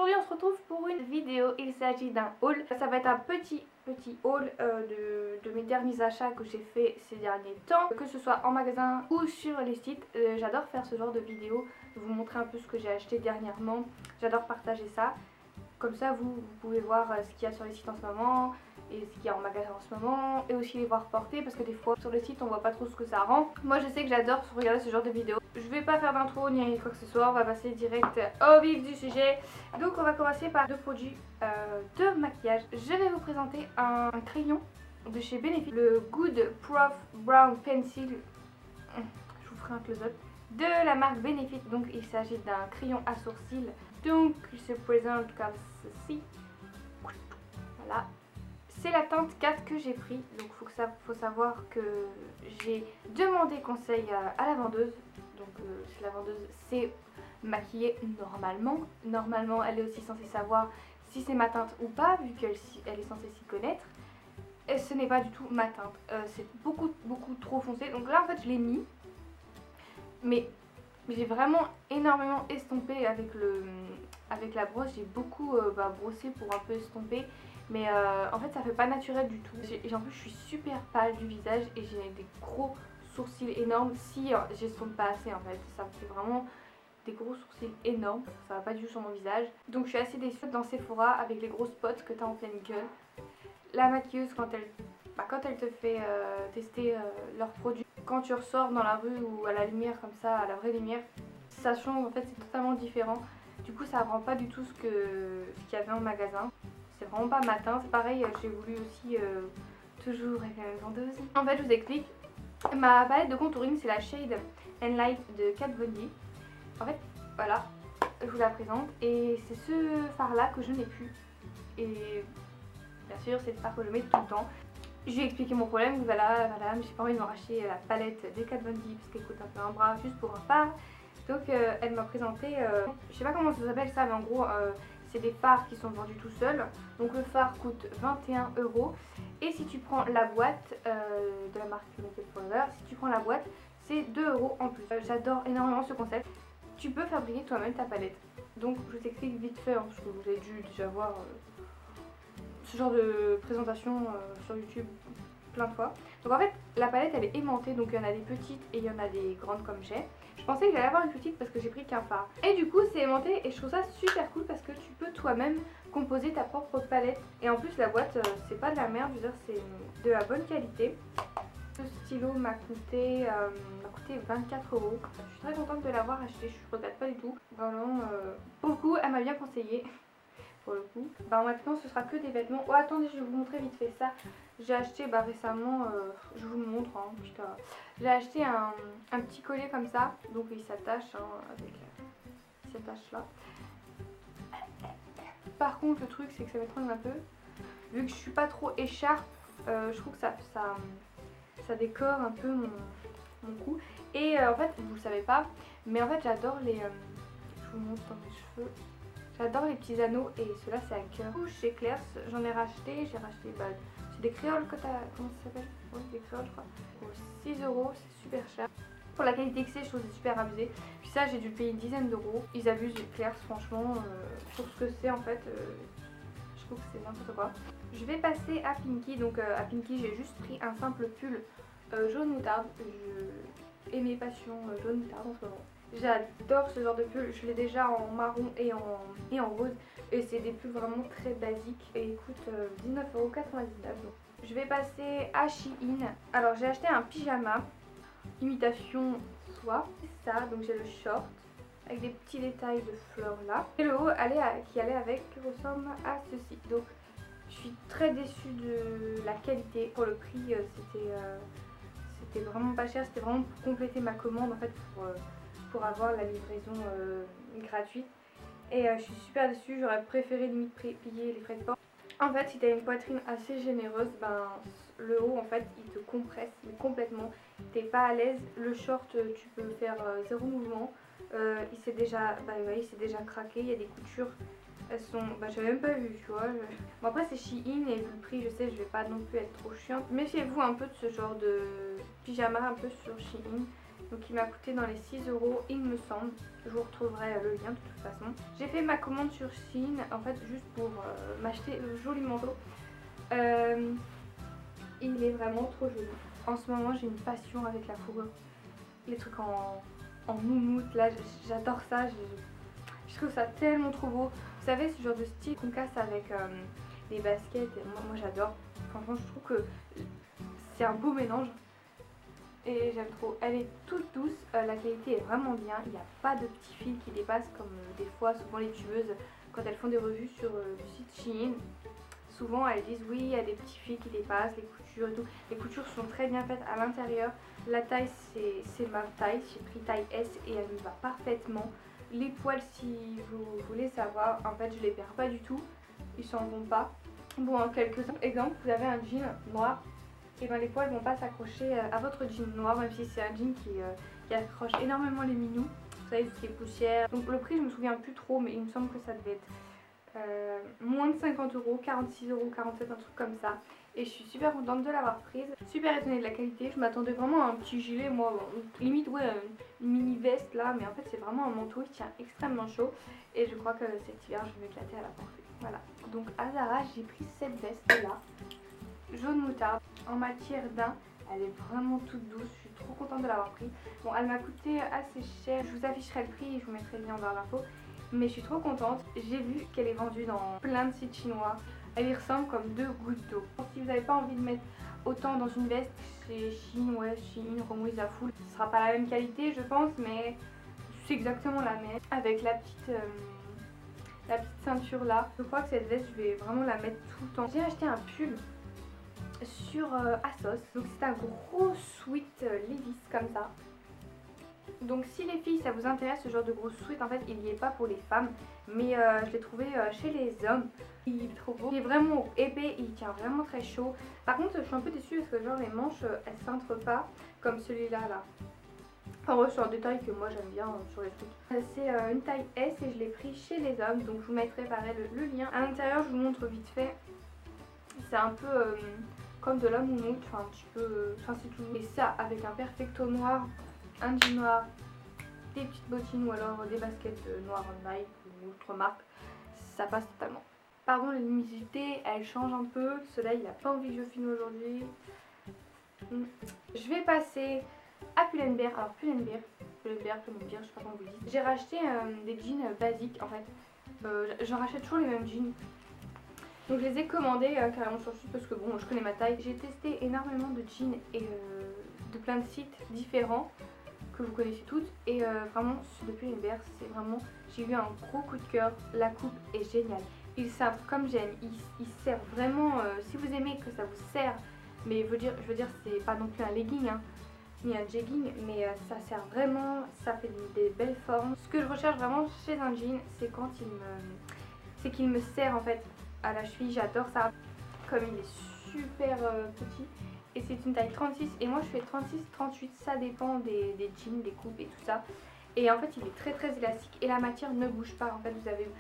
aujourd'hui on se retrouve pour une vidéo. Il s'agit d'un haul. Ça va être un petit haul de mes derniers achats que j'ai fait ces derniers temps, que ce soit en magasin ou sur les sites. J'adore faire ce genre de vidéo, vous montrer un peu ce que j'ai acheté dernièrement. J'adore partager ça. Comme ça vous pouvez voir ce qu'il y a sur les sites en ce moment et ce qu'il y a en magasin en ce moment, et aussi les voir porter, parce que des fois sur le site on voit pas trop ce que ça rend. Moi je sais que j'adore regarder ce genre de vidéos. Je vais pas faire d'intro ni quoi que ce soit, on va passer direct au vif du sujet. Donc on va commencer par deux produits de maquillage. Je vais vous présenter un crayon de chez Benefit, le Good Prof Brown Pencil. Je vous ferai un close-up de la marque Benefit. Donc il s'agit d'un crayon à sourcils. Donc il se présente comme ceci. Voilà. C'est la teinte 4 que j'ai pris. Donc faut savoir que j'ai demandé conseil à la vendeuse. Donc la vendeuse sait maquiller normalement. Normalement elle est aussi censée savoir si c'est ma teinte ou pas, vu qu'elle est censée s'y connaître. Et ce n'est pas du tout ma teinte. C'est beaucoup trop foncé. Donc là en fait je l'ai mis. Mais j'ai vraiment énormément estompé avec la brosse. J'ai beaucoup brossé pour un peu estomper. Mais en fait ça fait pas naturel du tout. En plus je suis super pâle du visage et j'ai des gros sourcils énormes. Si j'estompe pas assez en fait, ça me fait vraiment des gros sourcils énormes. Ça va pas du tout sur mon visage. Donc je suis assez déçue dans Sephora avec les gros spots que tu as en pleine gueule. La maquilleuse quand elle te fait tester leurs produits, quand tu ressors dans la rue ou à la lumière comme ça, à la vraie lumière, ça change en fait, c'est totalement différent. Du coup ça rend pas du tout ce qu'il y avait en magasin. C'est vraiment pas ma teinte. C'est pareil, j'ai voulu aussi toujours avec la même vendeuse. En fait je vous explique, ma palette de contouring c'est la Shade and Light de Kat Von D. En fait voilà, je vous la présente et c'est ce fard là que je n'ai plus. Et bien sûr c'est le fard que je mets tout le temps. Je lui ai expliqué mon problème, voilà madame, j'ai pas envie de me racheter la palette des Kat Von D parce qu'elle coûte un peu un bras juste pour un fard. Donc elle m'a présenté, je sais pas comment ça s'appelle ça, mais en gros c'est des fards qui sont vendus tout seuls. Donc le fard coûte 21 €. Et si tu prends la boîte de la marque Naked Forever, si tu prends la boîte, c'est 2 € en plus. J'adore énormément ce concept. Tu peux fabriquer toi-même ta palette. Donc je t'explique vite fait, parce que vous avez dû déjà voir ce genre de présentation sur YouTube plein de fois. Donc en fait la palette elle est aimantée, donc il y en a des petites et il y en a des grandes comme j'ai. Je pensais que j'allais avoir une petite parce que j'ai pris qu'un fard. Et du coup c'est aimanté et je trouve ça super cool parce que tu peux toi-même composer ta propre palette. Et en plus la boîte c'est pas de la merde, je veux dire c'est de la bonne qualité. Ce stylo m'a coûté 24 €. Je suis très contente de l'avoir acheté, je regrette pas du tout. Vraiment pour le coup elle m'a bien conseillé. Pour le coup. Maintenant ce sera que des vêtements. Oh attendez, je vais vous montrer vite fait ça. J'ai acheté récemment, je vous le montre putain. J'ai acheté un petit collier comme ça. Donc il s'attache avec cette attache là. Par contre le truc c'est que ça m'étrangle un peu. Vu que je suis pas trop écharpe, je trouve que ça décore un peu mon cou. Et en fait vous le savez pas, mais en fait j'adore les... je vous montre dans mes cheveux. J'adore les petits anneaux et ceux-là c'est à cœur. Chez Claire's, j'en ai racheté, c'est des créoles que t'as, comment ça s'appelle? Oui, des créoles je crois. Pour 6 €, c'est super cher. Pour la qualité que c'est, je trouve que c'est super abusé. Puis ça j'ai dû le payer une dizaine d'euros. Ils abusent Claire's franchement, pour ce que c'est en fait, je trouve que c'est n'importe quoi. Je vais passer à Pinky, donc à Pinky j'ai juste pris un simple pull jaune moutarde. Je aime mes passions jaune moutarde en ce moment. J'adore ce genre de pull, je l'ai déjà en marron et en rose. Et c'est des pulls vraiment très basiques et ils coûtent 19,99 €. Je vais passer à Shein. Alors j'ai acheté un pyjama, imitation soie. C'est ça, donc j'ai le short avec des petits détails de fleurs là. Et le haut qui allait avec ressemble à ceci. Donc je suis très déçue de la qualité. Pour le prix c'était vraiment pas cher, c'était vraiment pour compléter ma commande en fait, pour avoir la livraison gratuite. Et je suis super déçue, j'aurais préféré limite payer les frais de port. En fait si tu as une poitrine assez généreuse, le haut en fait il te compresse mais complètement, t'es pas à l'aise. Le short tu peux faire zéro mouvement, il s'est déjà craqué, il y a des coutures, elles sont, j'avais même pas vu tu vois. Bon après c'est Shein et vu le prix je sais je vais pas non plus être trop chiante. Méfiez-vous un peu de ce genre de pyjama un peu sur Shein. Donc il m'a coûté dans les 6 euros il me semble. Je vous retrouverai le lien de toute façon. J'ai fait ma commande sur Shein en fait juste pour m'acheter le joli manteau. Il est vraiment trop joli. En ce moment j'ai une passion avec la fourrure. Les trucs en moumoute là, j'adore ça. Je trouve ça tellement trop beau. Vous savez ce genre de style qu'on casse avec les baskets. Moi j'adore. Franchement je trouve que c'est un beau mélange. Et j'aime trop. Elle est toute douce, la qualité est vraiment bien. Il n'y a pas de petits fils qui dépassent comme des fois, souvent les tubeuses, quand elles font des revues sur le site Shein. Souvent elles disent oui, il y a des petits fils qui dépassent, les coutures et tout. Les coutures sont très bien faites à l'intérieur. La taille c'est ma taille, j'ai pris taille S et elle me va parfaitement. Les poils, si vous voulez savoir, en fait je les perds pas du tout. Ils s'en vont pas. Bon, en quelques exemples, vous avez un jean noir. Et ben les poils vont pas s'accrocher à votre jean noir, même si c'est un jean qui accroche énormément les minous. Vous savez, tout ce qui est poussière. Donc le prix je me souviens plus trop, mais il me semble que ça devait être moins de 50 euros, 46 euros, 47, un truc comme ça. Et je suis super contente de l'avoir prise, super étonnée de la qualité. Je m'attendais vraiment à un petit gilet, moi, bon, limite ouais, une mini veste là, mais en fait c'est vraiment un manteau qui tient extrêmement chaud. Et je crois que cet hiver je vais m'éclater à la porter. Voilà, donc à Zara j'ai pris cette veste là, jaune moutarde, en matière daim. Elle est vraiment toute douce, je suis trop contente de l'avoir pris. Bon, elle m'a coûté assez cher, je vous afficherai le prix et je vous mettrai le lien en barre d'infos. Mais je suis trop contente, j'ai vu qu'elle est vendue dans plein de sites chinois. Elle y ressemble comme deux gouttes d'eau. Si vous n'avez pas envie de mettre autant dans une veste, chez Shein, ouais, Shein, Romo Zafoul, ce sera pas la même qualité je pense, mais c'est exactement la même. Avec la petite ceinture là. Je crois que cette veste, je vais vraiment la mettre tout le temps. J'ai acheté un pull sur Asos. Donc c'est un gros sweat Levi's comme ça. Donc si les filles ça vous intéresse ce genre de gros sweat, en fait il n'y est pas pour les femmes, mais je l'ai trouvé chez les hommes. Il est trop beau, il est vraiment épais, il tient vraiment très chaud. Par contre je suis un peu déçue parce que genre les manches elles cintrent pas comme celui-là là. Enfin ouais, c'est un détail que moi j'aime bien sur les trucs. C'est une taille S et je l'ai pris chez les hommes, donc je vous mettrai pareil le lien. À l'intérieur je vous montre vite fait. C'est un peu comme de la moumoute, enfin un petit peu, enfin c'est tout. Et ça avec un perfecto noir, un jean noir, des petites bottines ou alors des baskets noires Nike ou autre marque, ça passe totalement. Pardon, la luminosité elle change un peu, le soleil il a pas envie que je filme aujourd'hui. Je vais passer à Pull&Bear. Alors Pull&Bear, je sais pas comment vous dites. J'ai racheté des jeans basiques en fait. Je rachète toujours les mêmes jeans. Donc je les ai commandés carrément sur le site parce que bon je connais ma taille. J'ai testé énormément de jeans et de plein de sites différents que vous connaissez toutes. Et vraiment celui de Pull&Bear c'est vraiment, j'ai eu un gros coup de cœur. La coupe est géniale. Il cintre comme j'aime, il sert vraiment, si vous aimez que ça vous sert, mais je veux dire c'est pas non plus un legging hein, ni un jegging, mais ça sert vraiment, ça fait des belles formes. Ce que je recherche vraiment chez un jean, c'est quand qu'il me sert en fait à la cheville, j'adore ça. Comme il est super petit et c'est une taille 36 et moi je fais 36-38, ça dépend des jeans, des coupes et tout ça. Et en fait il est très très élastique et la matière ne bouge pas. En fait vous avez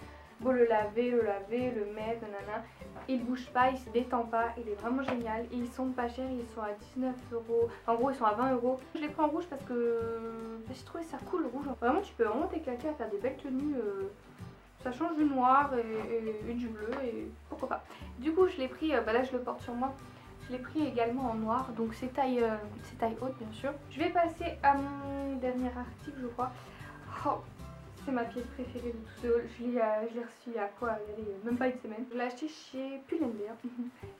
beau le laver, le mettre, nanana, il bouge pas, il se détend pas, il est vraiment génial. Ils sont pas chers, ils sont à 19 euros, en gros ils sont à 20 euros. Je les prends en rouge parce que j'ai trouvé ça cool le rouge. Vraiment tu peux vraiment t'éclater à faire des belles tenues. Ça change du noir et du bleu et pourquoi pas. Du coup je l'ai pris, bah là je le porte sur moi. Je l'ai pris également en noir, donc c'est taille haute bien sûr. Je vais passer à mon dernier article je crois. Oh, c'est ma pièce préférée de tout ce haul. Je l'ai reçu il y a quoi, il y a même pas une semaine. Je l'ai acheté chez Pull&Bear.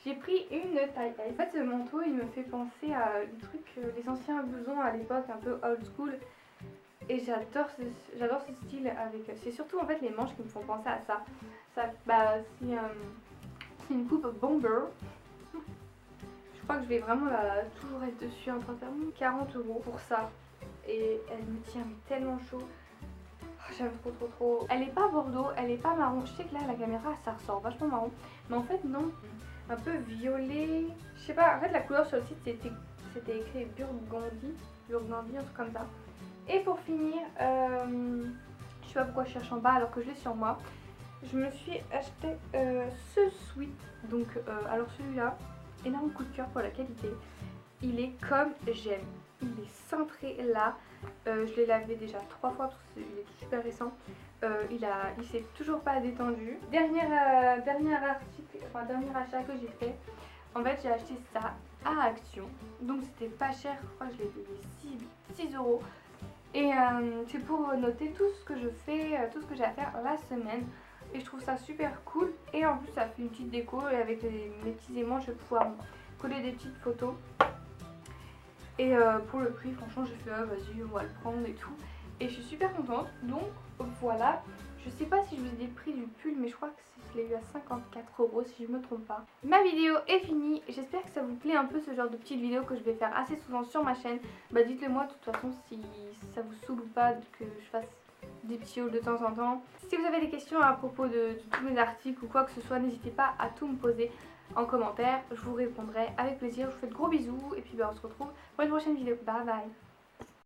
J'ai pris une taille S. En fait ce manteau il me fait penser à des trucs, les anciens blousons à l'époque un peu old school. Et j'adore ce style avec. C'est surtout en fait les manches qui me font penser à ça. Bah, c'est une coupe bomber. Je crois que je vais vraiment toujours être dessus en train de faire 40 euros pour ça. Et elle me tient tellement chaud. Oh, j'aime trop. Elle est pas bordeaux, elle est pas marron. Je sais que là la caméra ça ressort vachement marron. Mais en fait non. Un peu violet. Je sais pas, en fait la couleur sur le site c'était écrit Burgundy, un truc comme ça. Et pour finir, je sais pas pourquoi je cherche en bas alors que je l'ai sur moi. Je me suis acheté ce sweat. Donc alors celui-là, énorme coup de cœur pour la qualité. Il est comme j'aime. Il est cintré là. Je l'ai lavé déjà 3 fois parce qu'il est super récent. Il s'est toujours pas détendu. Dernier achat que j'ai fait. En fait, j'ai acheté ça à Action. Donc c'était pas cher, je crois que je l'ai payé 6 euros. Et c'est pour noter tout ce que je fais, tout ce que j'ai à faire la semaine. Et je trouve ça super cool. Et en plus ça fait une petite déco et avec mes petits aimants je vais pouvoir coller des petites photos. Et pour le prix franchement j'ai fait vas-y on va le prendre et tout. Et je suis super contente. Donc voilà. Je sais pas si je vous ai dit le prix du pull mais je crois que je l'ai eu à 54 euros si je me trompe pas. Ma vidéo est finie. J'espère que ça vous plaît un peu ce genre de petites vidéos que je vais faire assez souvent sur ma chaîne. Bah dites-le moi de toute façon si ça vous saoule ou pas que je fasse des petits hauls de temps en temps. Si vous avez des questions à propos de tous mes articles ou quoi que ce soit, n'hésitez pas à tout me poser en commentaire. Je vous répondrai avec plaisir. Je vous fais de gros bisous et puis bah, on se retrouve pour une prochaine vidéo. Bye bye.